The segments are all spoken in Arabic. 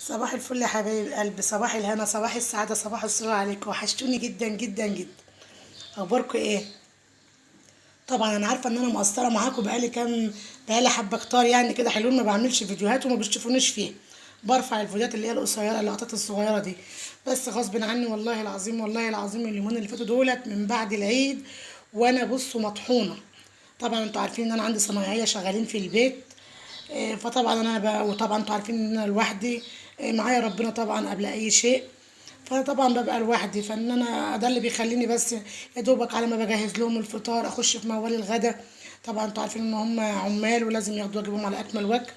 صباح الفل يا حبايب قلبي، صباح الهنا، صباح السعادة، صباح السرور عليكم. وحشتوني جدا جدا جدا. اخباركم ايه؟ طبعا انا عارفه ان انا مقصره معاكم بقالي حبه كتار يعني كده حلوين، ما بعملش فيديوهات وما بتشوفونيش فيها. برفع الفيديوهات اللي هي القصيره، اللقطات الصغيره دي. بس غصب عني والله العظيم، والله العظيم اليومين اللي فاتوا دولت من بعد العيد وانا بصوا مطحونه. طبعا انتوا عارفين ان انا عندي صنايعيه شغالين في البيت. فطبعا انا بقى، وطبعا انتوا عارفين ان انا لوحدي. معايا ربنا طبعا قبل اي شيء. فطبعا ببقى لوحدي، فان انا ده اللي بيخليني بس يا دوبك على ما بجهز لهم الفطار اخش في موال الغدا. طبعا انتوا عارفين ان هم عمال ولازم ياخدوا واجبهم على اكمل وجه.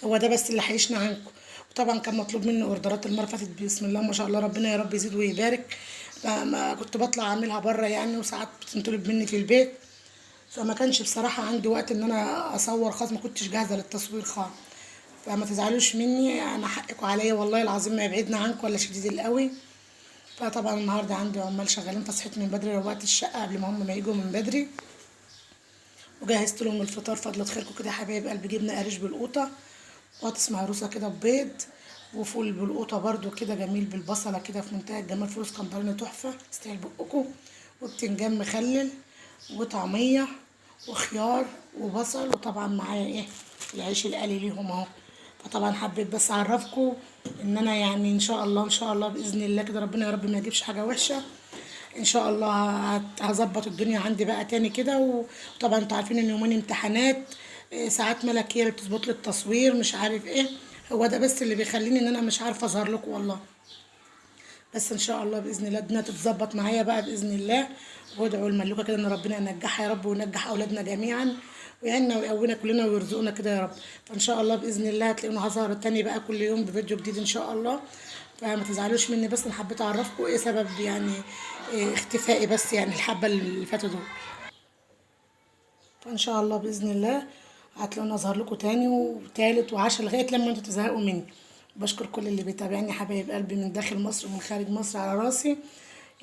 هو ده بس اللي هيشنا عنكم. وطبعا كان مطلوب مني اوردرات المره اللي فاتت، بسم الله ما شاء الله، ربنا يا رب يزيد ويبارك. ما كنت بطلع اعملها بره يعني، وساعات بتنطلب مني في البيت. فما كانش بصراحة عندي وقت ان انا اصور خالص، ما كنتش جاهزة للتصوير خالص. فما تزعلوش مني، انا حقكم عليا والله العظيم، ما يبعدنا عنكم ولا شديد القوي. فطبعا النهارده عندي عمال شغالين، فصحيت من بدري روقت الشقة قبل ما هم ما يجوا من بدري. وجهزت لهم الفطار، فضلت خيركم كده يا حبايب قلبي. جبنة قريش بالقوطة، بطاطس مهروسة كده ببيض، وفول بالقوطة برضو كده جميل بالبصلة كده في منتهى الجمال، فول اسكندراني تحفة يستاهل بقكم. وبتنجان مخلل، وطعمية، وخيار، وبصل، وطبعا معايا ايه، العيش القلي ليهم اهو. فطبعا حبيت بس اعرفكم ان انا يعني ان شاء الله، ان شاء الله باذن الله كده، ربنا يا رب ما يجيبش حاجه وحشه. ان شاء الله هظبط الدنيا عندي بقى تاني كده. وطبعا انتوا عارفين ان يومين امتحانات. ساعات ملك هي اللي بتظبط لي التصوير، مش عارف ايه. هو ده بس اللي بيخليني ان انا مش عارفه اظهر لكم والله. بس ان شاء الله باذن الله الدنيا تتظبط معايا بقى باذن الله. وادعوا الملوكه كده ان ربنا ينجحها يا رب، وينجح اولادنا جميعا، ويعيننا ويقوينا كلنا ويرزقنا كده يا رب. فان شاء الله باذن الله هتلاقوني هظهر تاني بقى كل يوم بفيديو جديد ان شاء الله. فما تزعلوش مني، بس انا حبيت اعرفكم ايه سبب يعني إيه اختفائي بس يعني الحبه اللي فاتوا دول. فان شاء الله باذن الله هتلاقوني اظهر لكم تاني وتالت وعاشر لغايه لما انتوا تزهقوا مني. بشكر كل اللي بيتابعني حبايب قلبي من داخل مصر ومن خارج مصر على راسي.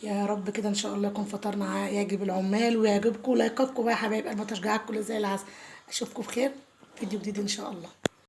يا رب كده ان شاء الله يكون فطرنا يعجب العمال ويعجبكم لايكاتكم بقى يا حبايب قلبي، تشجيعاتكم اللي زي العسل. اشوفكم بخير، فيديو جديد ان شاء الله.